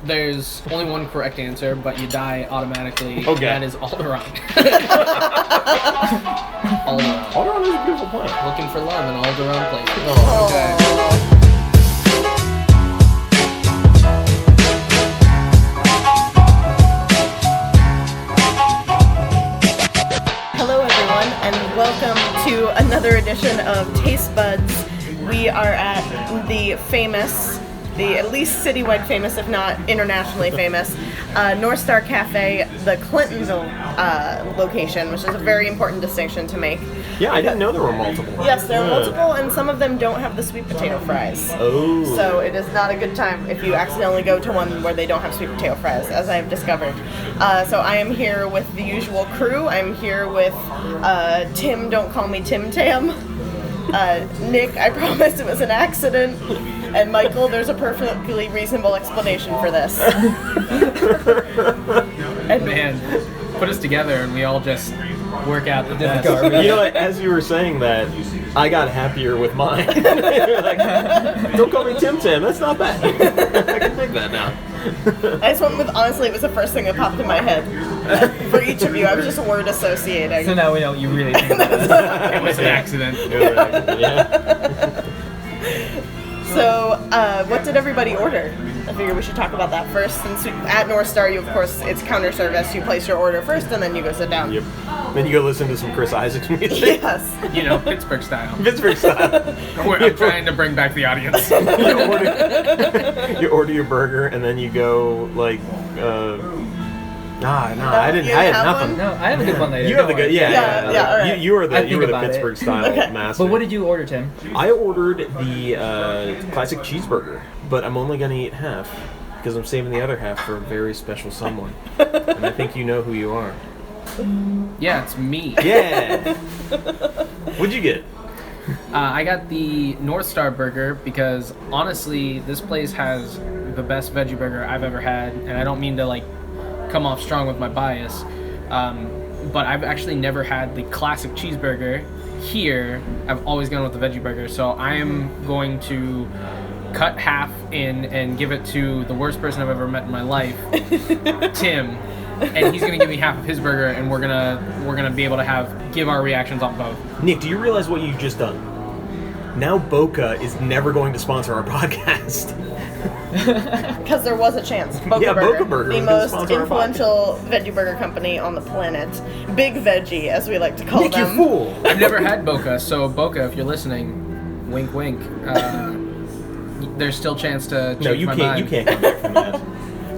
There's only one correct answer, but you die automatically. Okay. That is Alderaan. Alderaan. Alderaan is a beautiful plant. Looking for love in Alderaan places. Oh, Okay. Hello everyone, and welcome to another edition of Taste Buds. We are at the famous, at least citywide famous, if not internationally famous, Northstar Cafe, the Clintonville location, which is a very important distinction to make. Yeah, I didn't know there were multiple. Yes, there are multiple, and some of them don't have the sweet potato fries. Oh. So it is not a good time if you accidentally go to one where they don't have sweet potato fries, as I have discovered. So I am here with the usual crew. I'm here with Tim, don't call me Tim Tam. Nick, I promise it was an accident. And Michael, there's a perfectly reasonable explanation for this. And Man, put us together and we all just work out the best. You know what, as you were saying that, I got happier with mine. You're like, don't call me Tim Tam, that's not bad. I can take that now. I just went with, honestly, it was the first thing that popped in my head. For each of you, I was just word associating. So now we know what you really think about this. It was an accident. Yeah. So, what did everybody order? I figure we should talk about that first. Since at Northstar, you, of course, it's counter service. You place your order first, and then you go sit down. Yep. Then you go listen to some Chris Isaac's music. Yes. You know, Pittsburgh style. Pittsburgh style. I'm trying to bring back the audience. You order your burger, and then you go, like, I had nothing. one? No, I have a good one later. You have the don't good, worry. Yeah, all right. You were I think the about it. Pittsburgh style Okay. master. But what did you order, Tim? I ordered the classic cheeseburger, but I'm only gonna eat half because I'm saving the other half for a very special someone, and I think you know who you are. Yeah, it's me. Yeah. What'd you get? I got the Northstar burger because honestly, this place has the best veggie burger I've ever had, and I don't mean to like come off strong with my bias, but I've actually never had the classic cheeseburger here. I've always gone with the veggie burger, so I am going to cut half in and give it to the worst person I've ever met in my life, Tim, and he's gonna give me half of his burger, and we're gonna be able to give our reactions on both. Nick, do you realize what you've just done? Now Boca is never going to sponsor our podcast. Because there was a chance. Yeah, Boca Burger the was gonna most sponsor our influential veggie burger company on the planet. Big Veggie, as we like to call Nick, them. you fool! I've never had Boca, so Boca, if you're listening, wink, wink. There's still a chance to change No, you my can't. mind. You can't come back from that.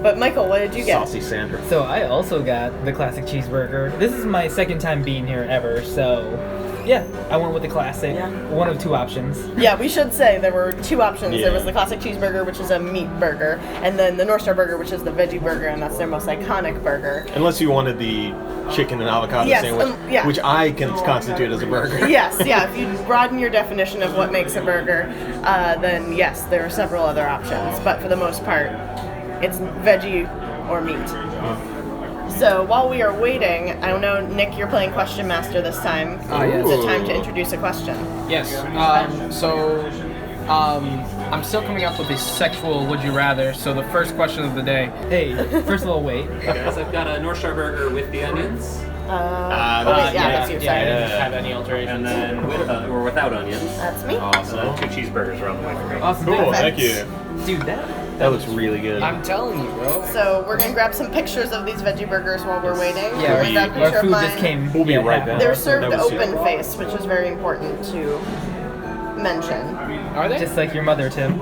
But Michael, what did you get? Saucy Sandra. So I also got the classic cheeseburger. This is my second time being here ever, so yeah, I went with the classic. Yeah. One of two options. Yeah, we should say there were two options. Yeah. There was the classic cheeseburger, which is a meat burger, and then the Northstar burger, which is the veggie burger, and that's their most iconic burger. Unless you wanted the chicken and avocado Yes, sandwich, yeah. which I can constitute as a burger. Yes, yeah, if you broaden your definition of what makes a burger, then yes, there are several other options, but for the most part, it's veggie or meat. So while we are waiting, I don't know, Nick, you're playing Question Master this time. yes. Is it time to introduce a question? Yes. I'm still coming up with a sexual would you rather. So the first question of the day. Hey, first of all, wait. Hey guys, I've got a Northstar burger with the onions, That's you, sorry. I didn't have any alterations. and then with or without onions. That's me. So then 2 cheeseburgers are on the way for me. Awesome. Cool, thanks. thank you. Dude, That looks really good. I'm telling you, bro. So we're gonna grab some pictures of these veggie burgers while we're waiting. yeah, We're gonna grab a our picture of food mine. just came. We'll be yeah, right half back. an They're hour. served That was open super. face, which is very important to mention. Are they? Just like your mother, Tim.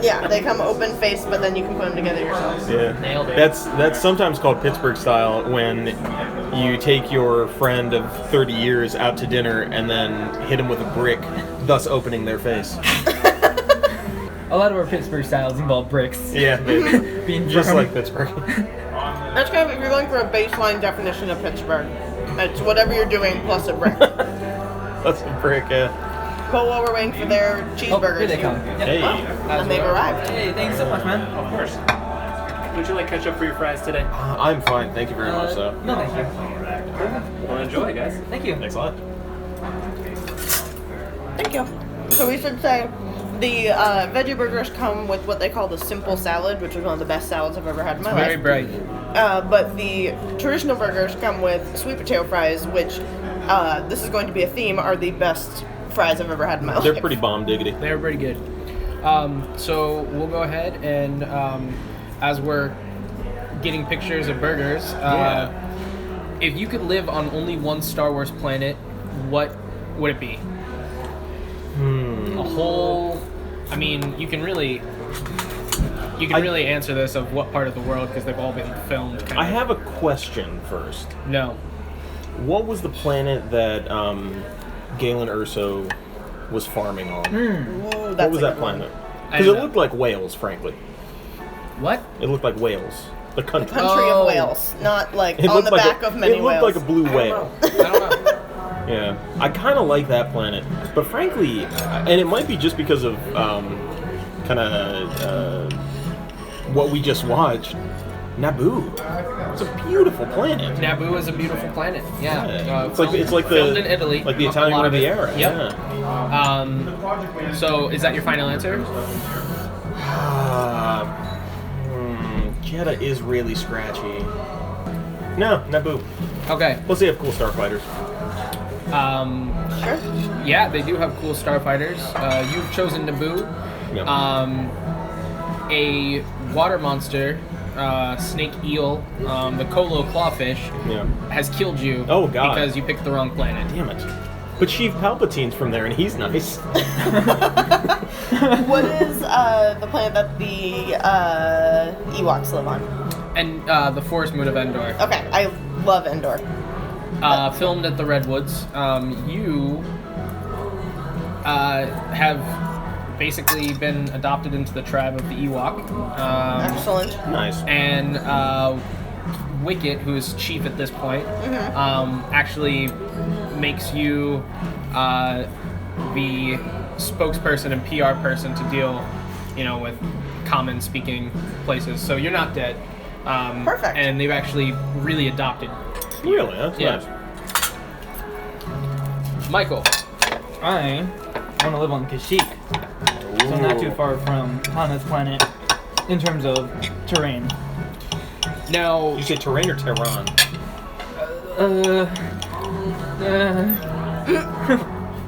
Yeah, they come open face, but then you can put them together yourselves. Yeah. Nailed it. That's sometimes called Pittsburgh style when you take your friend of 30 years out to dinner and then hit them with a brick, thus opening their face. A lot of our Pittsburgh styles involve bricks. Yeah, baby. Being Just firm. like Pittsburgh. That's kind of, if you're going for a baseline definition of Pittsburgh, it's whatever you're doing plus a brick. That's a brick, yeah. But while we're waiting for their Oh, cheeseburgers, here they come. Yeah. Hey. and they've arrived. Hey, thanks so much, man. Of course. Would you like ketchup for your fries today? I'm fine, thank you very much, though. No, thank you. Well, enjoy, guys. Thank you. Thanks a lot. Thank you. So we should say The veggie burgers come with what they call the simple salad, which is one of the best salads I've ever had in my Very life. bright. But the traditional burgers come with sweet potato fries, which this is going to be a theme, are the best fries I've ever had in my life. They're pretty bomb diggity. They're pretty good. So we'll go ahead and as we're getting pictures of burgers, if you could live on only one Star Wars planet, what would it be? A whole. I mean, you can really answer this of what part of the world because they've all been filmed. I have a question first. No. What was the planet that Galen Erso was farming on? Ooh, What that's was a that good one. planet? I Because don't it know. looked like Wales, frankly. What? It looked like Wales. The country. Country Oh. of Wales, not like It on looked the like back of many It looked whales. like a blue whale. I don't know. Yeah, I kind of like that planet, but frankly, and it might be just because of kind of what we just watched. Naboo. It's a beautiful planet. Naboo is a beautiful planet. Yeah. It's like filmed the in Italy. like the A Italian lot of it. Riviera. Yep. Yeah. So is that your final answer? Jeddah is really scratchy. No, Naboo. Okay. Plus they have cool starfighters. Sure. Yeah, they do have cool starfighters. You've chosen Naboo. Yep. A water monster, snake eel, the Kolo clawfish, Yeah. has killed you. Oh, God. Because you picked the wrong planet. Damn it. But Sheev Palpatine's from there, and he's nice. What is the planet that the Ewoks live on? And the forest moon of Endor. Okay, I love Endor. Filmed at the Redwoods. You have basically been adopted into the tribe of the Ewok. Excellent. Nice. And Wicket, who is chief at this point, actually makes you the spokesperson and PR person to deal, with common speaking places. So you're not dead. Perfect. And they've actually really adopted. Really? That's Yeah. nice. Michael. I want to live on Kashyyyk, so not too far from Hana's planet in terms of terrain. Now, You say terrain or Tehran?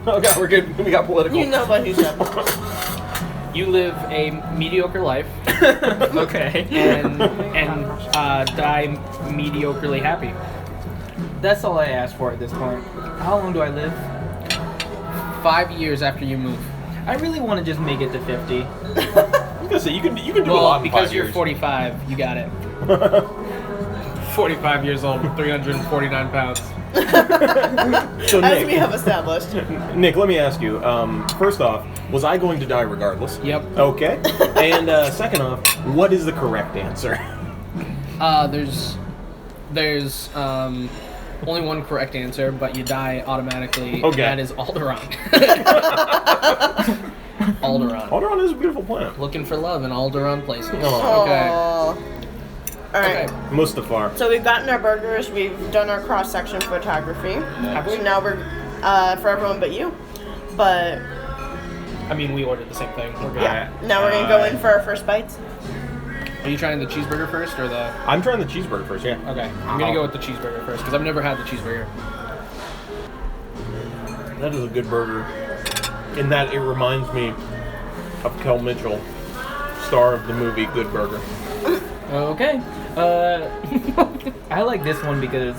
Oh god, we're good. We got political. You know what he said. you live a mediocre life Okay. and die mediocrely happy. That's all I asked for at this point. How long do I live? 5 years after you move. I really want to just make it to 50. I was gonna say you can do a Well, lot in because 5 you're years. 45, you got it. 45 years old, 349 pounds. So As Nick, we have established. Nick, let me ask you. First off, was I going to die regardless? Yep. Okay. And second off, what is the correct answer? There's only one correct answer, but you die automatically. Okay. And that is Alderaan. Alderaan. Alderaan is a beautiful planet. Looking for love in Alderaan places. Oh. Okay. Aw. All right. Okay. Mustafar. So we've gotten our burgers. We've done our cross-section photography. Have we? So now we're for everyone but you. But I mean, we ordered the same thing. We're good. yeah, now we're gonna go in for our first bites. Are you trying the cheeseburger first or the? I'm trying the cheeseburger first, yeah. Okay, I'm gonna go with the cheeseburger first because I've never had the cheeseburger. That is a good burger. In that it reminds me of Kel Mitchell, star of the movie Good Burger. Okay. I like this one because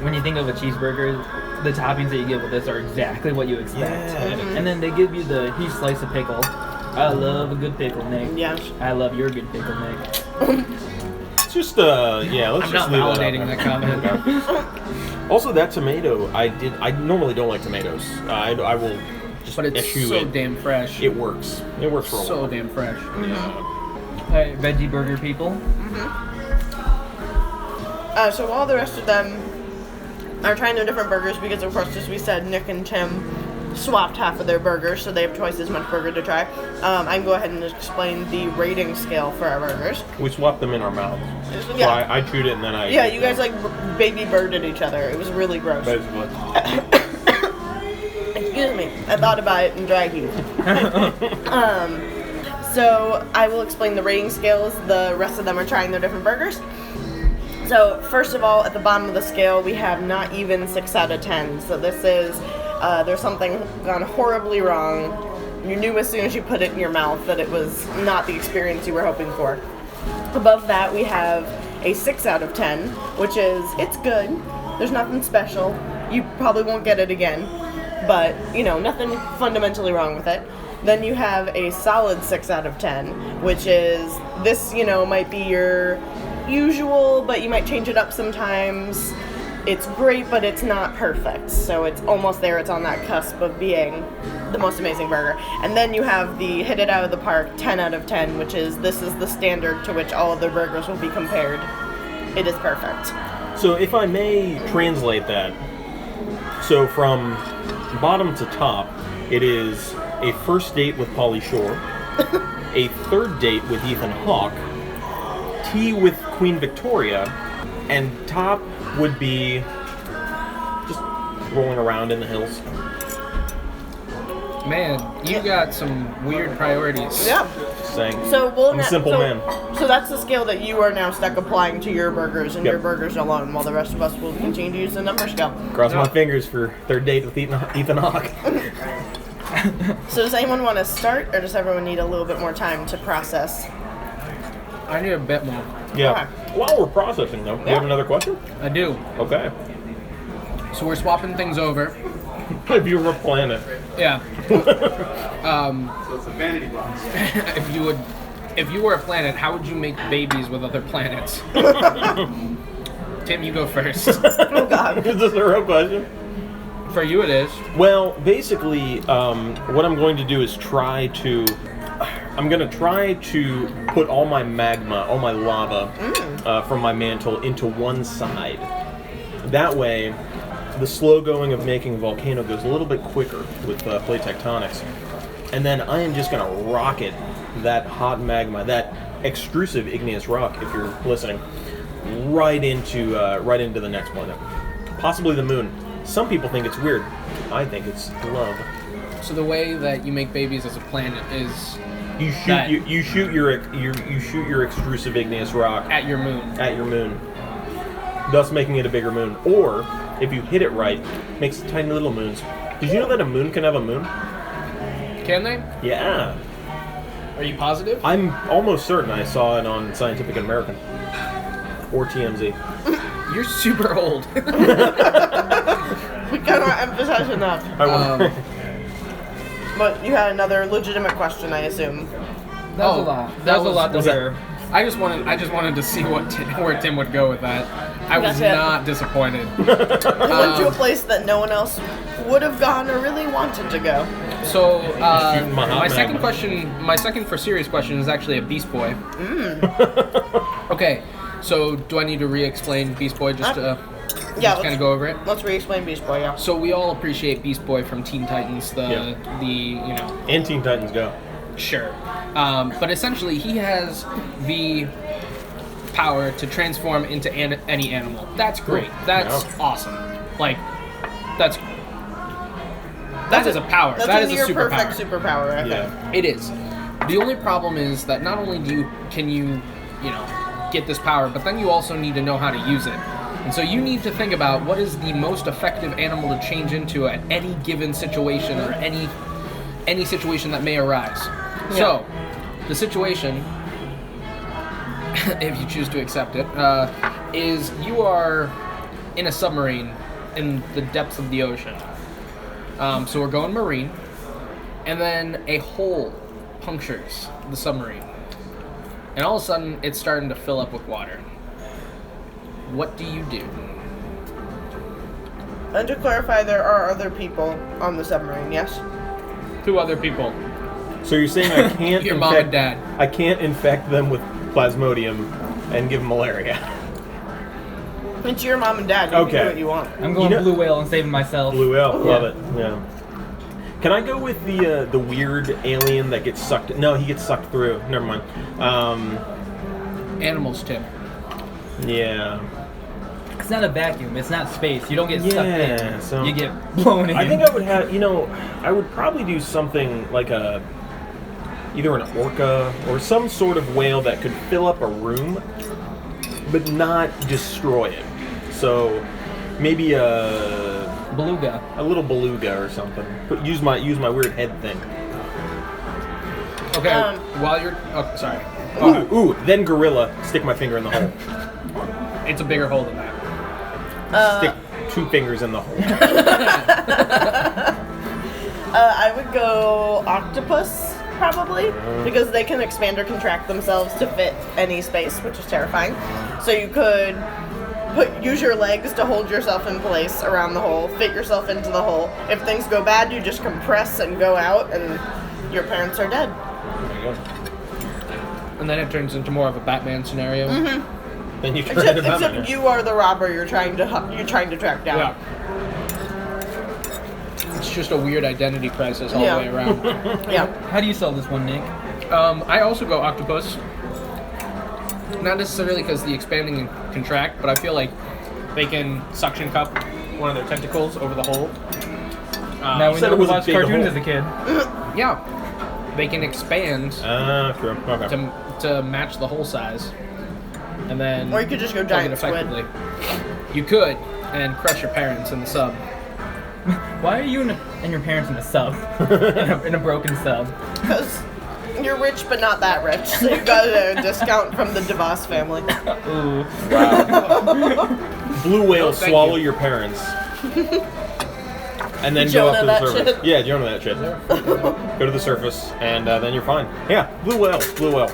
when you think of a cheeseburger, the toppings that you get with this are exactly what you expect. Yeah. And then they give you the huge slice of pickle. I love a good pickle, Nick. Yeah. I love your good pickle, Nick. It's just, yeah, let's I'm just not leave validating that that comment. Okay. Also, that tomato, I normally don't like tomatoes. I will just But it's eschew so it. damn fresh. It works. It works for a so while. damn fresh. Alright, veggie burger people. So while the rest of them are trying their different burgers, because of course, as we said, Nick and Tim swapped half of their burgers, so they have twice as much burger to try. I can go ahead and explain the rating scale for our burgers. We swapped them in our mouths. So Yeah. I chewed it and then I... Yeah, you guys like baby birded each other. It was really gross. Basically. Excuse me. I thought about it and drag you. So I will explain the rating scales. The rest of them are trying their different burgers. So first of all, at the bottom of the scale, we have not even 6 out of 10. So this is, there's something gone horribly wrong. You knew as soon as you put it in your mouth that it was not the experience you were hoping for. Above that, we have a 6 out of 10, which is, it's good. There's nothing special. You probably won't get it again. But, you know, nothing fundamentally wrong with it. Then you have a solid 6 out of 10, which is, this, you know, might be your usual, but you might change it up sometimes. It's great, but it's not perfect. So it's almost there. It's on that cusp of being the most amazing burger. And then you have the hit it out of the park 10 out of 10, which is, this is the standard to which all of their burgers will be compared. It is perfect. So if I may translate that, so from bottom to top, it is a first date with Pauly Shore, a third date with Ethan Hawke, tea with Queen Victoria, and top would be just rolling around in the hills. Man, you got some weird priorities. Yeah. Just saying. So I'm a simple man. So that's the scale that you are now stuck applying to your burgers and Yep. your burgers alone, while the rest of us will continue to use the number scale. Cross my Yeah. fingers for third date with Ethan Hawke. So does anyone want to start, or does everyone need a little bit more time to process? I need a bit more. Yeah. While we're processing, though, do you have another question? I do. Okay. So we're swapping things over. If you were a planet. Yeah. So it's a vanity box. If you were a planet, how would you make babies with other planets? Tim, you go first. Oh God. Is this a real question? For you, it is. Well, basically, what I'm going to do is I'm going to try to put all my magma, all my lava from my mantle into one side. That way, the slow going of making a volcano goes a little bit quicker with plate tectonics. And then I am just going to rocket that hot magma, that extrusive igneous rock, if you're listening, right into the next planet. Possibly the moon. Some people think it's weird. I think it's love. So the way that you make babies as a planet is You shoot That- you shoot your extrusive igneous rock at your moon. at your moon, thus making it a bigger moon. Or if you hit it right, makes tiny little moons. Did you know that a moon can have a moon? Can they? Yeah, Are you positive? I'm almost certain I saw it on Scientific American or TMZ. You're super old. We cannot emphasize enough. I wonder. But you had another legitimate question, I assume. That was a lot. That was a lot to was hear. I just wanted to see where Tim would go with that. I was That's it. not disappointed. We went to a place that no one else would have gone or really wanted to go. So Shooting my hot my second magma. question, my second for serious question is actually a Beast Boy. Okay, so do I need to re-explain Beast Boy just to Yeah, kind of go over it? let's re-explain Beast Boy, yeah. So we all appreciate Beast Boy from Teen Titans, Yeah. And Teen Titans Go. Sure. But essentially, he has the power to transform into any animal. That's great. That's awesome. Like, that is a power. That's That a is a near superpower. perfect superpower, I think. Yeah. It is. The only problem is that not only can you get this power, but then you also need to know how to use it. And so you need to think about what is the most effective animal to change into at any given situation or any situation that may arise. Yeah. So, the situation, if you choose to accept it, is you are in a submarine in the depths of the ocean. So we're going marine, and then a hole punctures the submarine. And all of a sudden, it's starting to fill up with water. What do you do? And to clarify, there are other people on the submarine, yes? 2 other people. So you're saying I can't Your mom and dad. I can't infect them with plasmodium and give them malaria. It's your mom and dad. You Okay. can do what you want. I'm going You know- blue whale and saving myself. Blue whale, love Yeah. it. Yeah. Can I go with the weird alien that gets sucked? No, he gets sucked through. Never mind. Animals, Tim. Yeah. It's not a vacuum. It's not space. You don't get sucked in. so You get blown in. I think I would have, I would probably do something like either an orca or some sort of whale that could fill up a room, but not destroy it. So maybe a beluga. A little beluga or something. Use my weird head thing. Okay, while you're... Oh, sorry. Ooh, then gorilla. Stick my finger in the hole. It's a bigger hole than that. Stick 2 fingers in the hole. I would go octopus, probably, because they can expand or contract themselves to fit any space, which is terrifying. So you could use your legs to hold yourself in place around the hole, fit yourself into the hole. If things go bad, you just compress and go out, and your parents are dead. There you go. And then it turns into more of a Batman scenario. Mm-hmm. Then you turn into Batman. Except you are the robber you're trying to track down. Yeah. It's just a weird identity crisis all the way around. Yeah. How do you sell this one, Nick? I also go octopus. Not necessarily because the expanding and contract, but I feel like they can suction cup one of their tentacles over the hole. Now we said know it we was a watched big cartoons hole. as a kid. Yeah. They can expand True. Okay. to match the hole size. And then... Or you could just go plug it giant squid. effectively. You could, and crush your parents in the sub. Why are you and your parents in a sub? in a broken sub? Because you're rich, but not that rich. So you got a discount from the DeVos family. Ooh. Wow. Blue whale thank swallow you. your parents. And then Jonah go up to the that surface. shit. Yeah, Jonah that shit. Go to the surface, and then you're fine. Yeah, blue whale.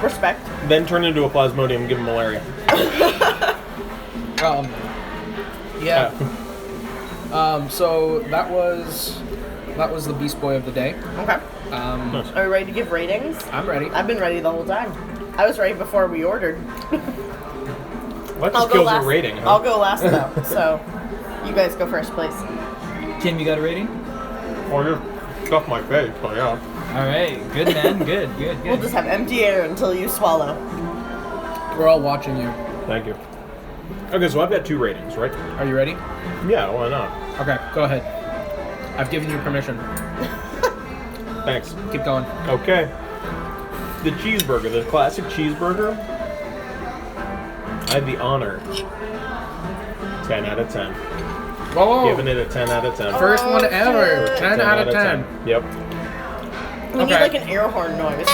Respect. Then turn into a plasmodium and give him malaria. Yeah. So that was the Beast Boy of the day. Okay. Are we ready to give ratings? I'm ready. I've been ready the whole time. I was ready before we ordered. What just kills your rating, huh? I'll go last though. So you guys go first, please. Tim, you got a rating? Or you stuff my face, so yeah. All right. Good, man. Good. We'll just have empty air until you swallow. We're all watching you. Thank you. Okay, so I've got 2 ratings, right? Are you ready? Yeah, why not? Okay, go ahead. I've given you permission. Thanks. Keep going. Okay. The cheeseburger, the classic cheeseburger, I have the honor. 10 out of 10. Whoa! Giving it a 10 out of 10. First one ever. shit. 10 out of 10. Yep. We need Okay. like an air horn noise.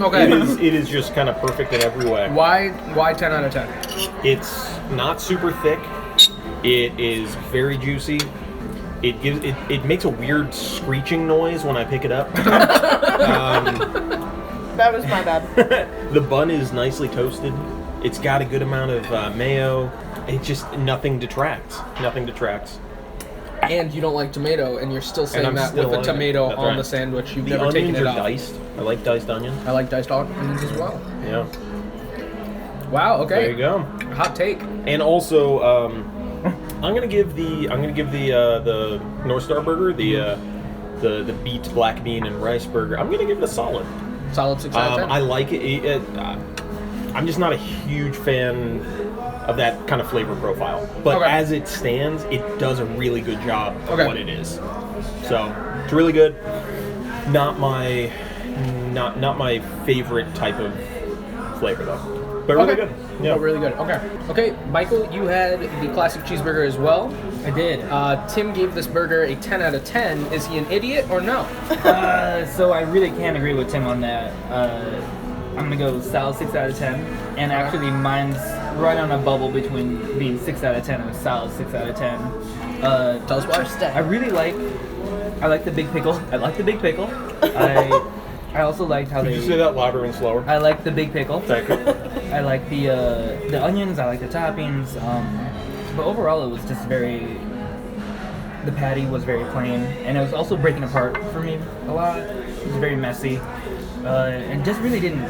Okay. It is just kind of perfect in every way. Why 10 out of 10? It's not super thick. It is very juicy. It makes a weird screeching noise when I pick it up. That was my bad. The bun is nicely toasted. It's got a good amount of mayo. It just nothing detracts. Nothing detracts. And you don't like tomato, and you're still saying I'm that still with a liking it. tomato That's on right. the sandwich. You've The never taken onions it are off. diced. I like diced onions. I like diced onions as well. Yeah. Wow. Okay. There you go. Hot take. And also, I'm gonna give the Northstar burger, the beet, black bean, and rice burger. I'm gonna give it a solid. Solid 6 out of 10. I like it. I'm just not a huge fan of that kind of flavor profile. But Okay. as it stands, it does a really good job of Okay. what it is. So it's really good. Not my favorite type of flavor though. But really good. Yeah. Oh, really good. Okay. Okay, Michael, you had the classic cheeseburger as well. I did. Tim gave this burger a 10 out of 10. Is he an idiot or no? So I really can't agree with Tim on that. I'm gonna go solid 6 out of 10, and actually mine's right on a bubble between being 6 out of 10 and a solid 6 out of 10. Tell us why. Interesting. I like the big pickle. I like the big pickle. I also liked how Could they. you say that louder and slower? I like the big pickle. Thank you. I like the onions. I like the toppings. But overall, it was just very. The patty was very plain, and it was also breaking apart for me a lot. It was very messy, and just really didn't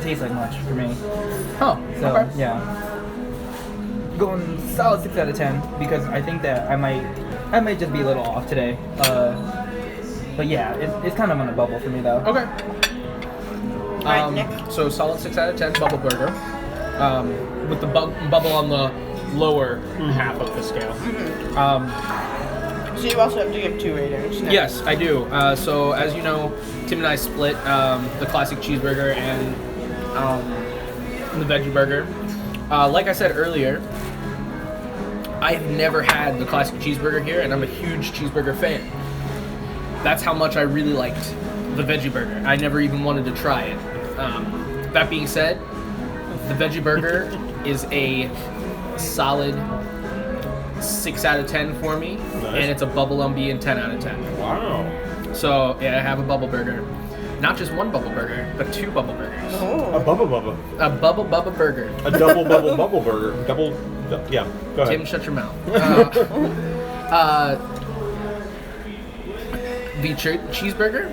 taste like much for me. Huh. So Okay. yeah, going solid 6 out of 10 because I think that I might just be a little off today. But yeah, it's kind of on a bubble for me though. Okay. Alright, Nick. So solid 6 out of 10 bubble burger. with the bubble on the lower half of the scale. So you also have to give 2 ratings now. Yes, I do. So as you know, Tim and I split the classic cheeseburger and the veggie burger. Like I said earlier, I've never had the classic cheeseburger here, and I'm a huge cheeseburger fan. That's how much I really liked the veggie burger. I never even wanted to try it. That being said, the veggie burger is a solid 6 out of 10 for me, and it's a bubble and 10 out of 10. Wow. So yeah, I have a bubble burger. Not just one bubble burger, but 2 bubble burgers. Oh. A bubba. A bubble burger. A double bubble burger. Yeah, go ahead. Tim, shut your mouth. The cheeseburger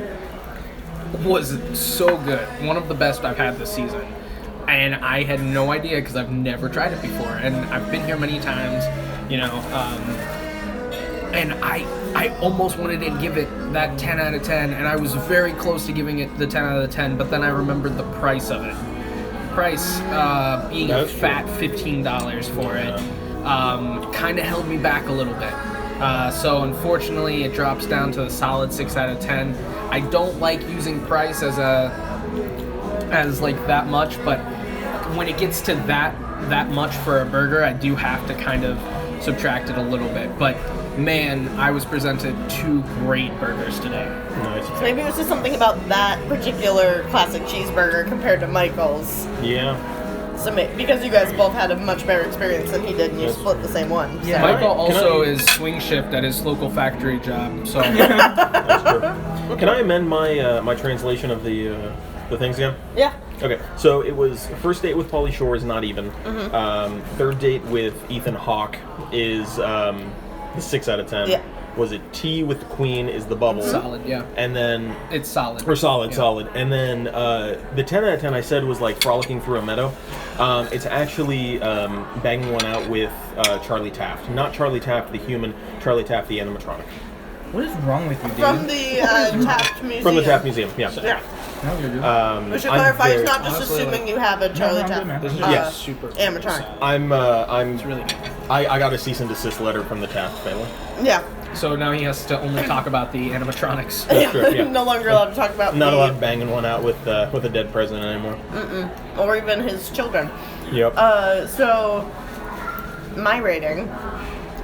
was so good. One of the best I've had this season. And I had no idea because I've never tried it before. And I've been here many times, you know, and I almost wanted to give it that 10 out of 10, and I was very close to giving it the 10 out of 10, but then I remembered the price of it. Being That's a fat $15 for it, kind of held me back a little bit. So unfortunately, it drops down to a solid 6 out of 10. I don't like using price as like that much, but when it gets to that much for a burger, I do have to kind of subtract it a little bit. But man, I was presented 2 great burgers today. Nice. So maybe it was just something about that particular classic cheeseburger compared to Michael's. Yeah. So because you guys both had a much better experience than he did, and you split the same one. Yeah. So. Michael Can I- also is swing shift at his local factory job, so That's true. Can I amend my my translation of the things again? Yeah. Okay, so it was first date with Pauly Shore is not even. Third date with Ethan Hawke is the 6 out of 10. Yeah. Was it tea with the Queen is the bubble. solid, yeah. And then It's solid. or solid, Yeah. solid. And then the 10 out of 10 I said was like frolicking through a meadow. It's actually banging one out with Charlie Taft. Not Charlie Taft the human, Charlie Taft the animatronic. What is wrong with you, dude? From the Taft Museum. From the Taft Museum, yeah. Yeah. No, you're good. We should I'm clarify, very- it's not just honestly, assuming you have a Charlie I'm good, Taft man. This is Yes. super animatronic. I'm It's really good. I got a cease and desist letter from the Taft family. Yeah. So now he has to only talk about the animatronics. That's true, yeah. No longer allowed to talk about Not the, allowed banging one out with a dead president anymore. or even his children. Yep. So my rating,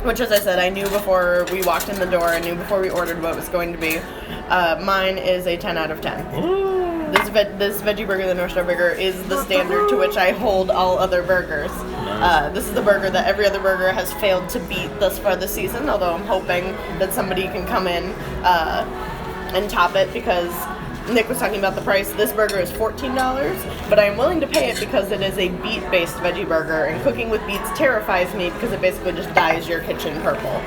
which as I said, I knew before we walked in the door, I knew before we ordered what it was going to be. Mine is a 10 out of 10. This veggie burger, the Northstar burger, is the standard to which I hold all other burgers. Nice. This is the burger that every other burger has failed to beat thus far this season, although I'm hoping that somebody can come in and top it, because Nick was talking about the price. This burger is $14, but I am willing to pay it because it is a beet-based veggie burger, and cooking with beets terrifies me because it basically just dyes your kitchen purple.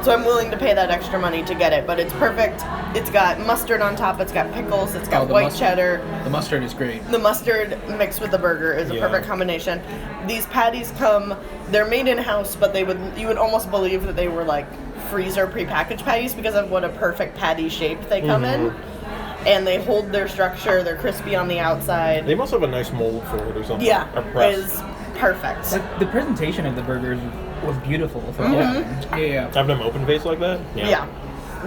So I'm willing to pay that extra money to get it, but it's perfect. It's got mustard on top, it's got pickles, it's got the white mustard- cheddar. The mustard is great. The mustard mixed with the burger is a Yeah. perfect combination. These patties they're made in-house, but you would almost believe that they were like freezer prepackaged patties because of what a perfect patty shape they come in. And they hold their structure, they're crispy on the outside. They must have a nice mold for it or something. Yeah, A it press. is perfect. Like, the presentation of the burgers was beautiful. So Yeah. Have them open face like that?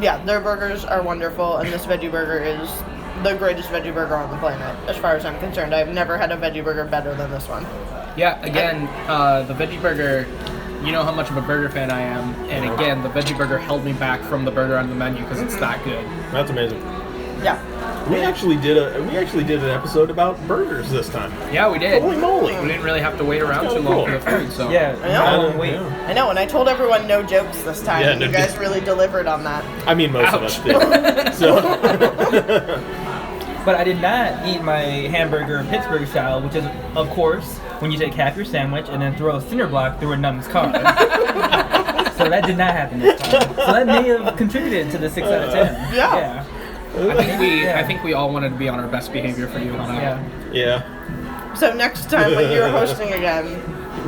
Yeah, their burgers are wonderful, and this veggie burger is the greatest veggie burger on the planet, as far as I'm concerned. I've never had a veggie burger better than this one. Yeah, again, the veggie burger, you know how much of a burger fan I am, and again, the veggie burger held me back from the burger on the menu because it's that good. That's amazing. Yeah. We actually did an episode about burgers this time. Yeah, we did. Holy moly! We didn't really have to wait around That's too kinda long cool. for the food, so. yeah. I know. Wait. Yeah. I know, and I told everyone no jokes this time, Yeah, and no you guys jokes. really delivered on that. I mean, most of Ouch. us did. So, But I did not eat my hamburger Pittsburgh style, which is, of course, when you take half your sandwich and then throw a cinder block through a numb's car. So that did not happen this time. So that may have contributed to the 6 out of 10. Yeah. I think we all wanted to be on our best behavior for you on Yeah. yeah, So next time when you're hosting again,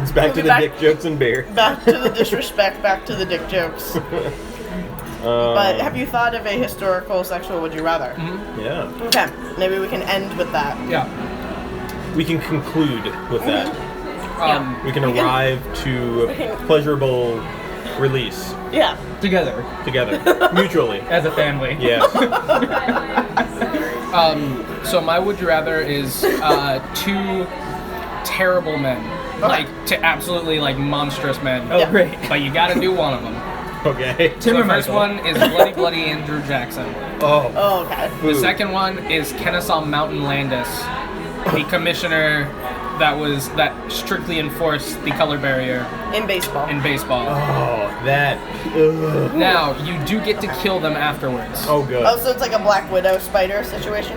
it's back We'll to be the back- dick jokes and beer. back to the disrespect, back to the dick jokes. But have you thought of a historical sexual would you rather? Yeah. Okay, maybe we can end with that. Yeah. we can conclude with that. Um, We can arrive to a pleasurable release Yeah. Together, mutually. as a family. Yeah. So my would you rather is two terrible men, like to absolutely like monstrous men. Oh, Yeah. great. But you got to do one of them. Okay. So Tim the or first Michael? one is Bloody Andrew Jackson. Oh. Oh, okay. The second one is Kennesaw Mountain Landis, the commissioner that strictly enforced the color barrier In baseball. in baseball. Oh, that. Ugh. Now you do get to kill them afterwards. Oh, good. Oh, so it's like a Black Widow spider situation?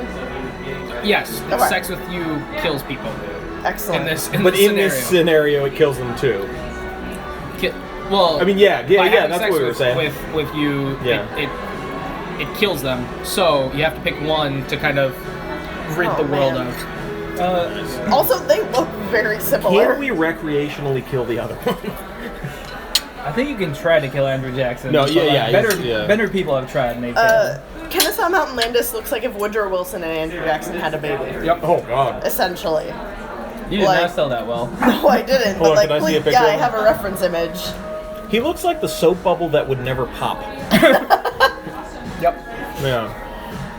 Yes, Okay. sex with you kills people Excellent. in this But this in scenario. this scenario, it kills them too. Well, I mean, yeah, by yeah, having that's sex what we were saying. With you, Yeah. it kills them. So you have to pick one to kind of rid Oh, the world man. of. Also, they look very similar. Can we recreationally kill the other one? I think you can try to kill Andrew Jackson. No, but, yeah, like, yeah, Better, he's- yeah. better people have tried and they failed. Kennesaw Mountain Landis looks like if Woodrow Wilson and Andrew Jackson had a baby. Yep. Oh, God. Essentially. You did like- not sell that well. No, I didn't. Hold But on, like, can I see a please, picture yeah, of I him? have a reference image. He looks like the soap bubble that would never pop. Yep. Yeah.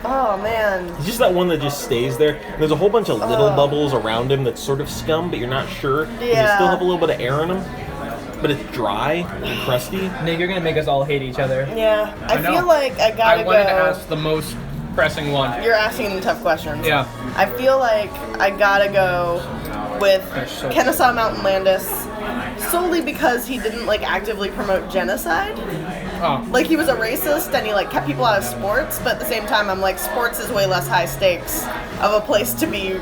Oh man. It's just that one that just stays there. And there's a whole bunch of little bubbles around him that's sort of scum, but you're not sure. 'Cause They Yeah. still have a little bit of air in them. But it's dry and crusty. Nick, you're gonna make us all hate each other. Yeah. I know. feel like I I gotta wanted to go. ask the most pressing one. You're asking the tough questions. Yeah. I feel like I gotta go with They're so Kennesaw Mountain Landis solely because he didn't like actively promote genocide. Oh. Like he was a racist and he like kept people out of sports, but at the same time I'm like sports is way less high stakes of a place to be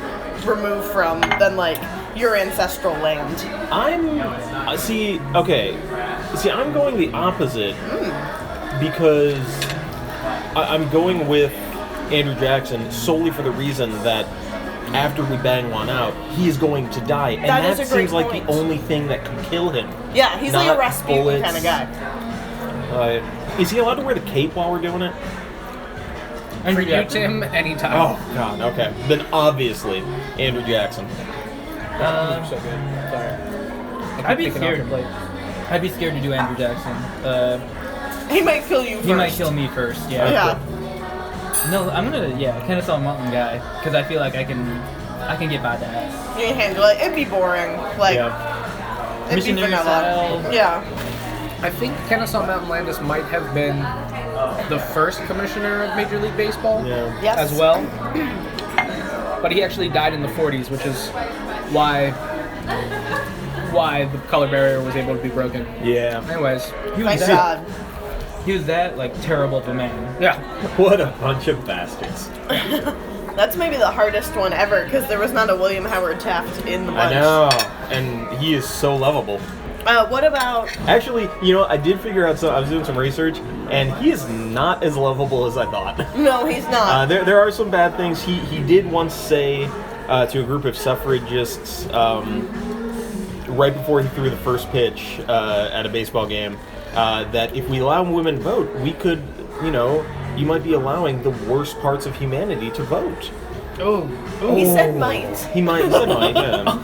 removed from than like your ancestral land. I'm I'm going the opposite because I'm going with Andrew Jackson solely for the reason that after we bang one out, he is going to die, and That that, is a great seems like point. the only thing that can kill him. Yeah, he's like Not a Rasputin bullets. kind of guy. Is he allowed to wear the cape while we're doing it? For Andrew you, Jackson. Tim, anytime. Oh God, okay. Then obviously Andrew Jackson. So good. Sorry. I'd be Picking off scared. your plate. I'd be scared to do Andrew Jackson. He might kill you first. He might kill me first. Yeah. Yeah. No, I'm gonna Kennesaw Mountain guy because I feel like I can get by that. You can handle it. It'd be boring. Like Yeah. it'd be Missionary vanilla. style. Yeah. I think Kennesaw Mountain Landis might have been the first commissioner of Major League Baseball Yeah. Yes. as well. But he actually died in the 40s, which is why the color barrier was able to be broken. Yeah. Anyways, He was Thank that. God. He was that like terrible of a man. yeah. What a bunch of bastards. That's maybe the hardest one ever because there was not a William Howard Taft in the bunch. I know, and he is so lovable. What about? Actually, I did figure out. I was doing some research, and he is not as lovable as I thought. No, he's not. There are some bad things. He did once say to a group of suffragists right before he threw the first pitch at a baseball game that if we allow women to vote, we could, you might be allowing the worst parts of humanity to vote. Oh. He said might. He said might, yeah.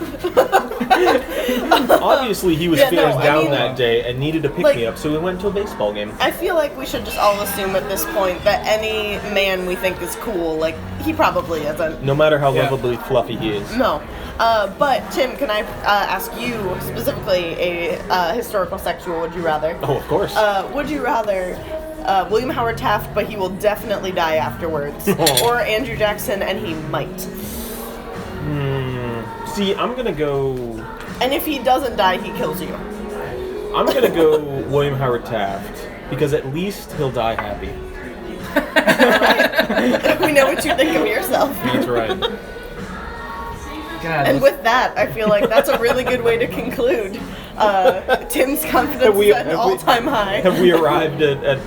Obviously, he was Yeah, no, feeling I down mean, that day and needed a pick-me-up, so we went to a baseball game. I feel like we should just all assume at this point that any man we think is cool, like, he probably isn't. No matter how Yeah. lovably fluffy he is. No. But, Tim, can I ask you specifically a historical sexual would you rather? Oh, of course. Would you rather William Howard Taft, but he will definitely die afterwards, Oh. or Andrew Jackson and he might? See, I'm gonna go. And if he doesn't die, he kills you. I'm gonna go William Howard Taft because at least he'll die happy. We know what you think of yourself. That's right. God, And with that, I feel like that's a really good way to conclude. Tim's confidence is at an all-time high. Have we arrived at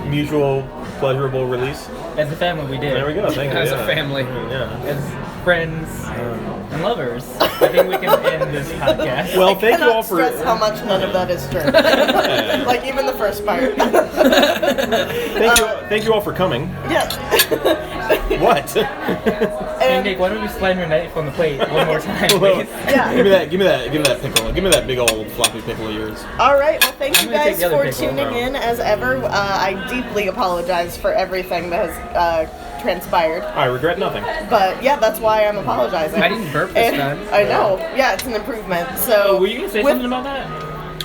mutual pleasurable release? as a family we did. There we go. Thank you. As a yeah. family. Yeah. As friends, and lovers. I think we can end this podcast. Well, thank you all for. Stress how much none of that is true. Like even the first part. Thank you all for coming. Yeah. What? And Nick, why don't you slide your knife on the plate one more time, please? Yeah. Give me that pickle. Give me that big old floppy pickle of yours. All right. Well, thank you I'm gonna take guys the other for pickle, tuning bro. in as ever. I deeply apologize for everything that has transpired. I regret nothing. But yeah, that's why I'm apologizing. I didn't burp this time. I know. Yeah, it's an improvement. So Were you gonna say with- something about that?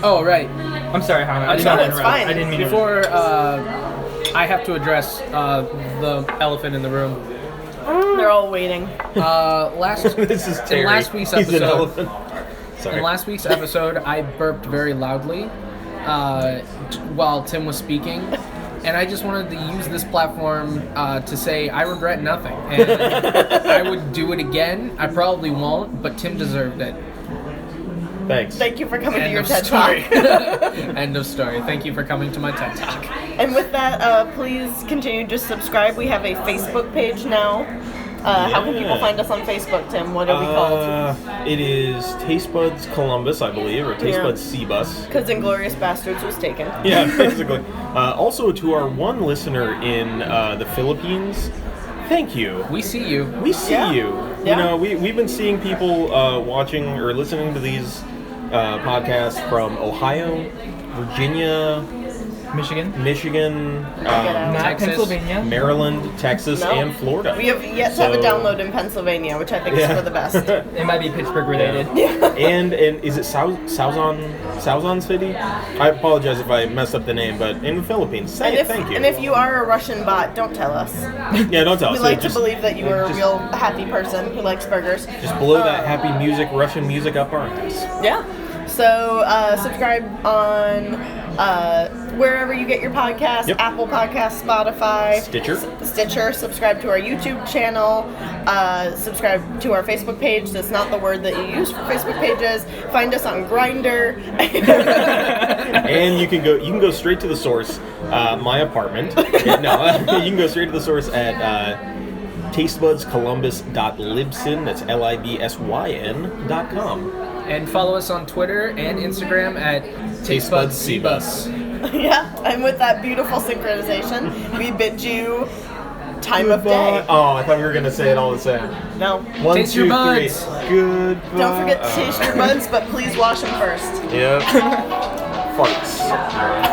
Oh, right. I'm sorry, Hannah. I did No, not it's interrupt. fine. I didn't mean to. Before I have to address the elephant in the room. They're all waiting. Last This is Terry. in last week's He's an episode. elephant. Sorry. In last week's episode, I burped very loudly while Tim was speaking, and I just wanted to use this platform to say I regret nothing, and I would do it again. I probably won't, but Tim deserved it. Thanks. Thank you for coming to End your of TED story. Talk. End of story. Thank you for coming to my TED Talk. And with that, please continue to subscribe. We have a Facebook page now. How can people find us on Facebook, Tim? What are we called? It is Tastebuds Columbus, I believe, or Tastebuds C-Bus. Because Inglorious Bastards was taken. Yeah, basically. Also, to our one listener in the Philippines, thank you. We see you. We see Yeah. you. Yeah. You know, we've been seeing people watching or listening to these podcasts from Ohio, Virginia, Michigan, Michigan, out. not Texas, Pennsylvania. Maryland, Texas, No. and Florida. We have yet to have a So- download in Pennsylvania, which I think is Yeah. for the best. It might be Pittsburgh related. And is it Sauzon City? I apologize if I messed up the name, but in the Philippines. Say it, thank you. And if you are a Russian bot, don't tell us. Yeah, don't tell We us. like to Just- believe that you are a just- real happy person who likes burgers. Just blow that happy music, Russian music up our ass. Yeah. So subscribe on wherever you get your podcasts, Yep. Apple Podcasts, Spotify, Stitcher. Subscribe to our YouTube channel. Subscribe to our Facebook page. That's not the word that you use for Facebook pages. Find us on Grindr. And you can go straight to the source, my apartment. No, you can go straight to the source at tastebudscolumbus.libsyn. That's libsyn.com. And follow us on Twitter and Instagram at TastebudsCBus. Yeah. And with that beautiful synchronization, we bid you time of day. Oh, I thought we were gonna say it all the same. No. 1, Taste 2, your 3. buds. Goodbye. Don't forget to taste your buds, but please wash them first. Yep. Farts.